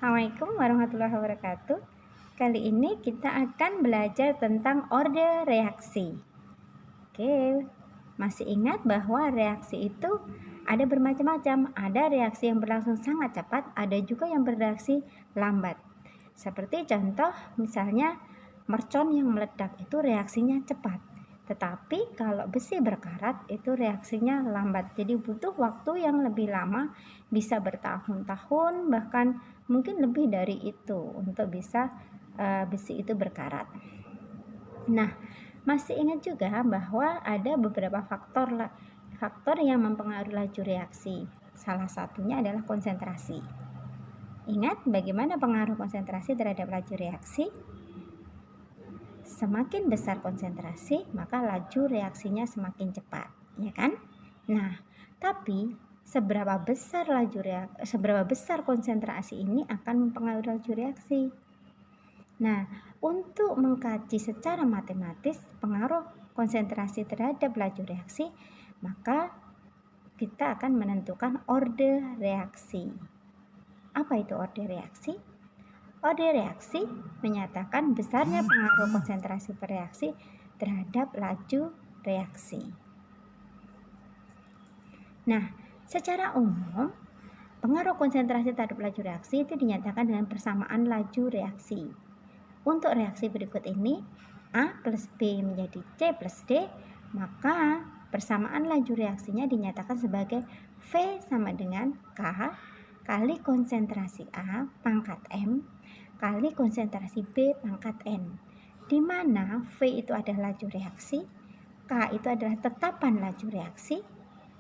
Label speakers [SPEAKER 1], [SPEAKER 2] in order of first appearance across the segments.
[SPEAKER 1] Assalamualaikum warahmatullahi wabarakatuh. Kali ini kita akan belajar tentang order reaksi. Oke, masih ingat bahwa reaksi itu ada bermacam-macam. Ada reaksi yang berlangsung sangat cepat, ada juga yang bereaksi lambat. Seperti contoh misalnya mercon yang meledak itu reaksinya cepat. Tetapi kalau besi berkarat itu reaksinya lambat. Jadi butuh waktu yang lebih lama, bisa bertahun-tahun, bahkan mungkin lebih dari itu untuk bisa besi itu berkarat. Nah, masih ingat juga bahwa ada beberapa faktor yang mempengaruhi laju reaksi. Salah satunya adalah konsentrasi. Ingat bagaimana pengaruh konsentrasi terhadap laju reaksi? Semakin besar konsentrasi, maka laju reaksinya semakin cepat, ya kan? Nah, tapi seberapa besar konsentrasi ini akan mempengaruhi laju reaksi. Nah, untuk mengkaji secara matematis pengaruh konsentrasi terhadap laju reaksi, maka kita akan menentukan order reaksi. Apa itu order reaksi? Order reaksi menyatakan besarnya pengaruh konsentrasi per reaksi terhadap laju reaksi. Nah, secara umum, pengaruh konsentrasi terhadap laju reaksi itu dinyatakan dengan persamaan laju reaksi. Untuk reaksi berikut ini, A plus B menjadi C plus D, maka persamaan laju reaksinya dinyatakan sebagai V sama dengan K kali konsentrasi A pangkat M kali konsentrasi B pangkat N, di mana V itu adalah laju reaksi, K itu adalah tetapan laju reaksi,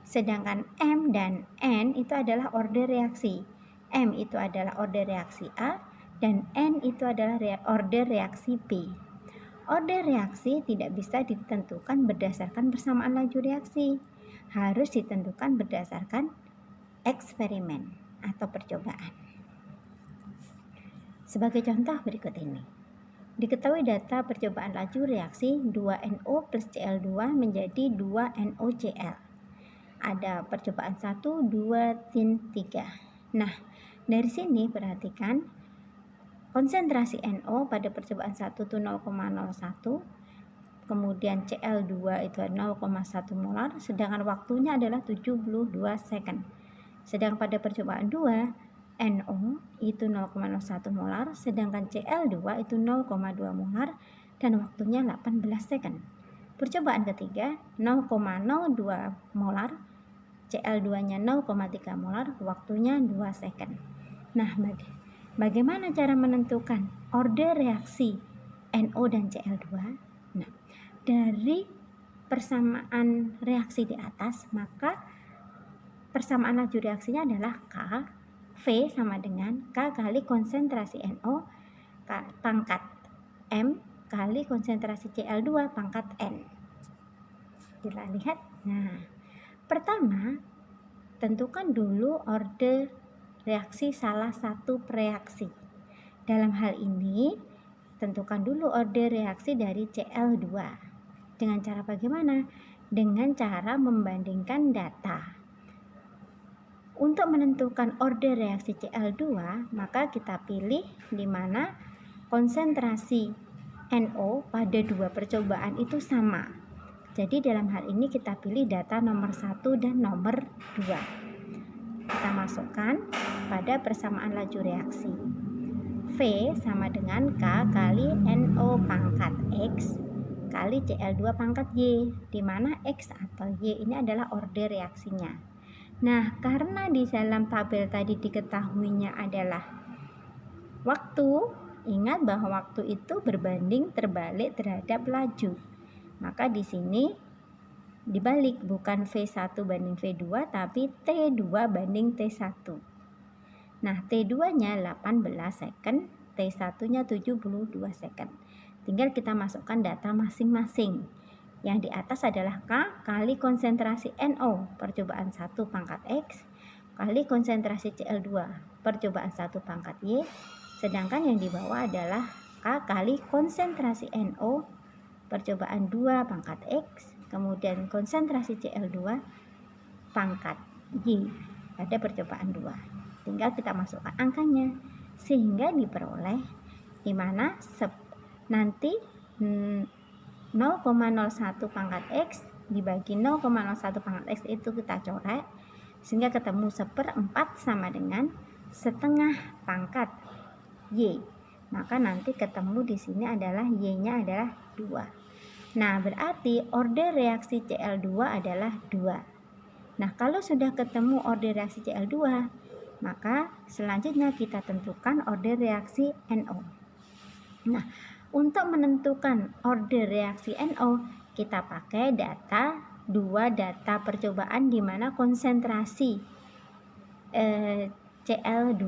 [SPEAKER 1] sedangkan M dan N itu adalah order reaksi. M itu adalah order reaksi A dan N itu adalah order reaksi B. Order reaksi tidak bisa ditentukan berdasarkan persamaan laju reaksi, harus ditentukan berdasarkan eksperimen atau percobaan. Sebagai contoh berikut ini. Diketahui data percobaan laju reaksi 2NO plus Cl2 menjadi 2NOCl. Ada percobaan 1, 2, dan 3. Nah, dari sini perhatikan konsentrasi NO pada percobaan 1 itu 0,01, kemudian Cl2 itu 0,1 molar, sedangkan waktunya adalah 72 second. Sedang pada percobaan 2, NO itu 0,01 molar, sedangkan Cl2 itu 0,2 molar dan waktunya 18 second. Percobaan ketiga 0,02 molar, Cl2-nya 0,3 molar, waktunya 2 second. Nah, bagaimana cara menentukan order reaksi NO dan Cl2? Nah, dari persamaan reaksi di atas, maka persamaan laju reaksinya adalah K, V sama dengan K kali konsentrasi NO pangkat M kali konsentrasi Cl2 pangkat N. Kita lihat. Nah, pertama, tentukan dulu order reaksi salah satu reaksi. Dalam hal ini, tentukan dulu order reaksi dari Cl2. Dengan cara bagaimana? Dengan cara membandingkan data. Untuk menentukan order reaksi Cl2, maka kita pilih di mana konsentrasi NO pada dua percobaan itu sama. Jadi dalam hal ini kita pilih data nomor 1 dan nomor 2. Kita masukkan pada persamaan laju reaksi. V sama dengan K kali NO pangkat X kali Cl2 pangkat Y, di mana X atau Y ini adalah order reaksinya. Nah, karena di dalam tabel tadi diketahuinya adalah waktu, ingat bahwa waktu itu berbanding terbalik terhadap laju. Maka di sini dibalik, bukan V1 banding V2, tapi T2 banding T1. Nah, T2-nya 18 second, T1-nya 72 second. Tinggal kita masukkan data masing-masing. Yang di atas adalah K kali konsentrasi NO percobaan 1 pangkat X kali konsentrasi Cl2 percobaan 1 pangkat Y, sedangkan yang di bawah adalah K kali konsentrasi NO percobaan 2 pangkat X kemudian konsentrasi Cl2 pangkat Y pada percobaan 2. Tinggal kita masukkan angkanya. sehingga diperoleh di mana nanti 0,01 pangkat X dibagi 0,01 pangkat X itu kita coret sehingga ketemu 1/4 sama dengan setengah pangkat Y. Maka nanti ketemu di sini adalah Y-nya adalah 2. Nah, berarti order reaksi Cl2 adalah 2. Nah, kalau sudah ketemu order reaksi Cl2, maka selanjutnya kita tentukan order reaksi NO. Nah, untuk menentukan order reaksi NO, kita pakai dua data percobaan di mana konsentrasi Cl2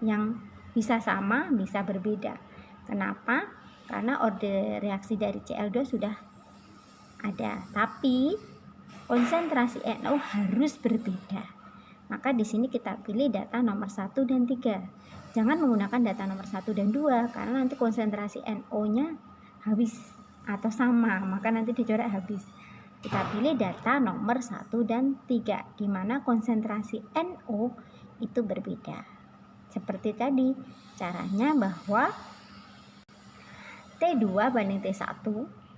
[SPEAKER 1] yang bisa sama, bisa berbeda. Kenapa? Karena order reaksi dari Cl2 sudah ada, tapi konsentrasi NO harus berbeda. Maka di sini kita pilih data nomor 1 dan 3. Jangan menggunakan data nomor 1 dan 2 karena nanti konsentrasi NO-nya habis atau sama, maka nanti dicoret habis. Kita pilih data nomor 1 dan 3 di mana konsentrasi NO itu berbeda. Seperti tadi, caranya bahwa T2 banding T1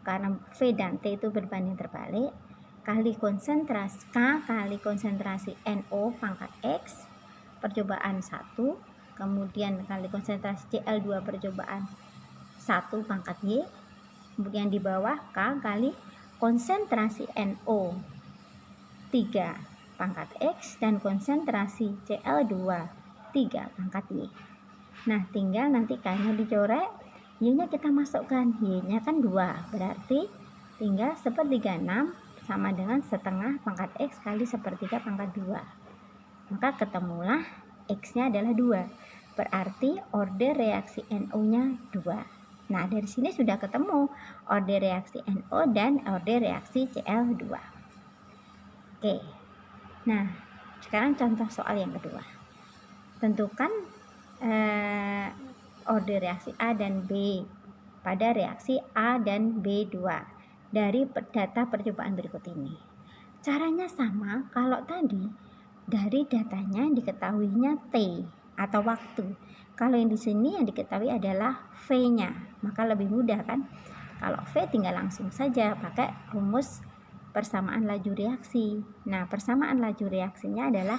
[SPEAKER 1] karena V dan T itu berbanding terbalik kali konsentrasi K kali konsentrasi NO pangkat X percobaan 1, kemudian kali konsentrasi Cl2 percobaan 1 pangkat Y, kemudian di bawah K kali konsentrasi NO 3 pangkat X dan konsentrasi Cl2 3 pangkat Y. Nah, tinggal nanti K-nya dicoret, Y-nya kita masukkan. Y-nya kan 2, berarti tinggal 1/36 sama dengan setengah pangkat X kali 1/3 pangkat 2. Maka ketemulah X-nya adalah 2. Berarti order reaksi NO-nya 2. Nah, dari sini sudah ketemu order reaksi NO dan order reaksi Cl2. Oke. Nah, sekarang contoh soal yang kedua. Tentukan order reaksi A dan B pada reaksi A dan B2 dari data percobaan berikut ini. Caranya sama, kalau tadi dari datanya diketahuinya T atau waktu. Kalau yang di sini yang diketahui adalah V-nya, maka lebih mudah kan? Kalau V tinggal langsung saja pakai rumus persamaan laju reaksi. Nah, persamaan laju reaksinya adalah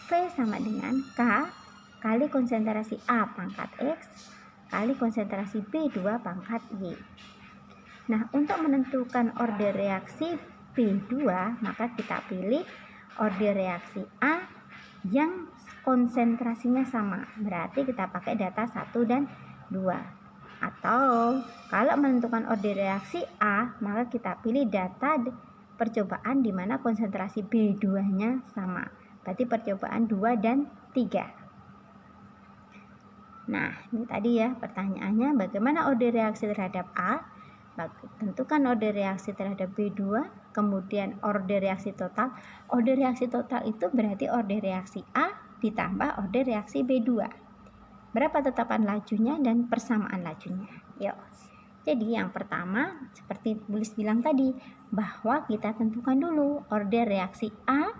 [SPEAKER 1] V sama dengan K kali konsentrasi A pangkat X kali konsentrasi B2 pangkat Y. Nah, untuk menentukan order reaksi B2, maka kita pilih order reaksi A yang konsentrasinya sama. Berarti kita pakai data 1 dan 2. Atau kalau menentukan order reaksi A, maka kita pilih data percobaan di mana konsentrasi B2-nya sama. Berarti percobaan 2 dan 3. Nah, ini tadi ya pertanyaannya, bagaimana order reaksi terhadap A? Tentukan order reaksi terhadap B2, kemudian order reaksi total. Order reaksi total itu berarti order reaksi A ditambah order reaksi B2. Berapa tetapan lajunya dan persamaan lajunya? Yuk. Jadi yang pertama, seperti tulis bilang tadi, bahwa kita tentukan dulu order reaksi A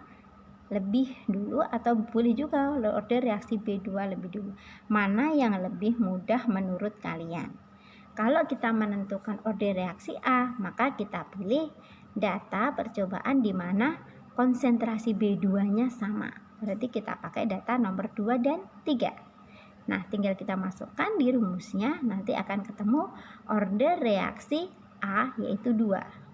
[SPEAKER 1] lebih dulu atau boleh juga order reaksi B2 lebih dulu. Mana yang lebih mudah menurut kalian? Kalau kita menentukan order reaksi A, maka kita pilih data percobaan di mana konsentrasi B2-nya sama. Berarti kita pakai data nomor 2 dan 3. Nah, tinggal kita masukkan di rumusnya, nanti akan ketemu order reaksi A yaitu 2.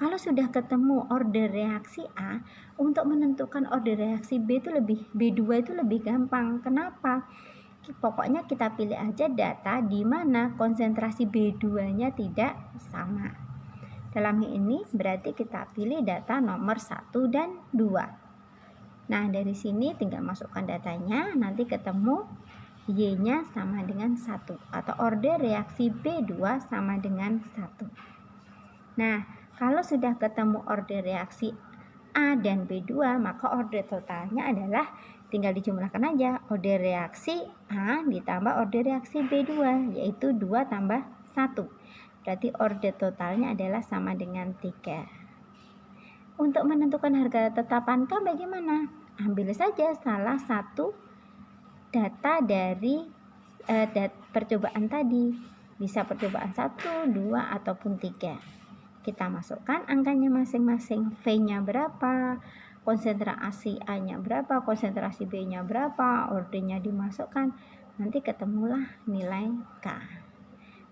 [SPEAKER 1] Kalau sudah ketemu order reaksi A, untuk menentukan order reaksi B2 itu lebih gampang. Kenapa? Pokoknya kita pilih aja data di mana konsentrasi B2-nya tidak sama. Dalam hal ini berarti kita pilih data nomor 1 dan 2. Nah, dari sini tinggal masukkan datanya, nanti ketemu Y-nya sama dengan 1 atau order reaksi B2 sama dengan 1. Nah, kalau sudah ketemu order reaksi A dan B2, maka order totalnya adalah tinggal dijumlahkan aja. Order reaksi A ditambah order reaksi B2, yaitu 2 tambah 1. Berarti order totalnya adalah sama dengan 3. Untuk menentukan harga tetapan K bagaimana? Ambil saja salah satu data dari percobaan tadi. Bisa percobaan 1, 2, ataupun 3. Kita masukkan angkanya masing-masing. V-nya berapa, konsentrasi A-nya berapa, konsentrasi B-nya berapa, ordernya dimasukkan. Nanti ketemulah nilai K.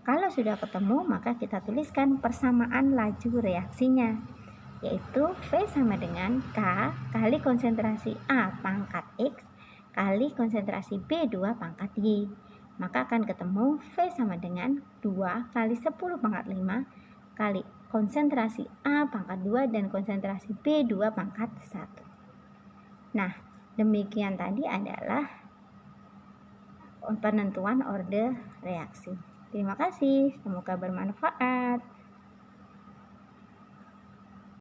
[SPEAKER 1] Kalau sudah ketemu, maka kita tuliskan persamaan laju reaksinya, yaitu V sama dengan K kali konsentrasi A pangkat X kali konsentrasi B2 pangkat Y. Maka akan ketemu V sama dengan 2 kali 10 pangkat 5 kali konsentrasi A pangkat 2 dan konsentrasi B2 pangkat 1. Nah, demikian tadi adalah penentuan order reaksi. Terima kasih, semoga bermanfaat.